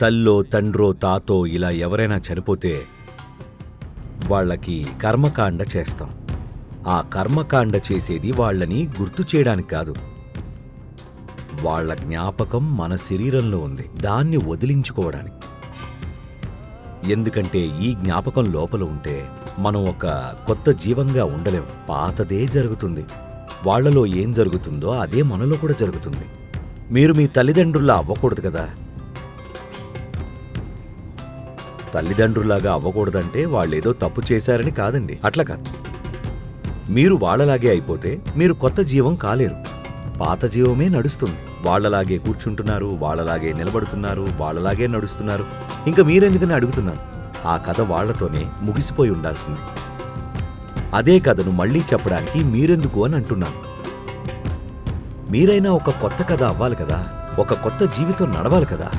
తల్లో తండ్రో తాతో ఇలా ఎవరైనా చనిపోతే వాళ్ళకి కర్మకాండ చేస్తాం. ఆ కర్మకాండ చేసేది వాళ్ళని గుర్తు చేయడానికి కాదు. వాళ్ళ జ్ఞాపకం మన శరీరంలో ఉంది, దాన్ని వదిలించుకోవడానికి. ఎందుకంటే ఈ జ్ఞాపకం లోపల ఉంటే మనం ఒక కొత్త జీవంగా ఉండలేం. పాతదే జరుగుతుంది. వాళ్లలో ఏం జరుగుతుందో అదే మనలో కూడా జరుగుతుంది. మీరు మీ తల్లిదండ్రుల్లా అవ్వకూడదు కదా. తల్లిదండ్రుల్లాగా అవ్వకూడదంటే వాళ్ళేదో తప్పు చేశారని కాదండి, అట్లా కాదు. మీరు వాళ్లలాగే అయిపోతే మీరు కొత్త జీవం కాలేరు. పాత జీవమే నడుస్తుంది. వాళ్లలాగే కూర్చుంటున్నారు, వాళ్లలాగే నిలబడుతున్నారు, వాళ్లలాగే నడుస్తున్నారు. ఇంకా మీరెందుకని అడుగుతున్నాను. ఆ కథ వాళ్లతోనే ముగిసిపోయి ఉండాల్సింది. అదే కథను మళ్లీ చెప్పడానికి మీరెందుకు అని అంటున్నాను. మీరైనా ఒక కొత్త కథ అవ్వాలి కదా, ఒక కొత్త జీవితం నడవాలి కదా.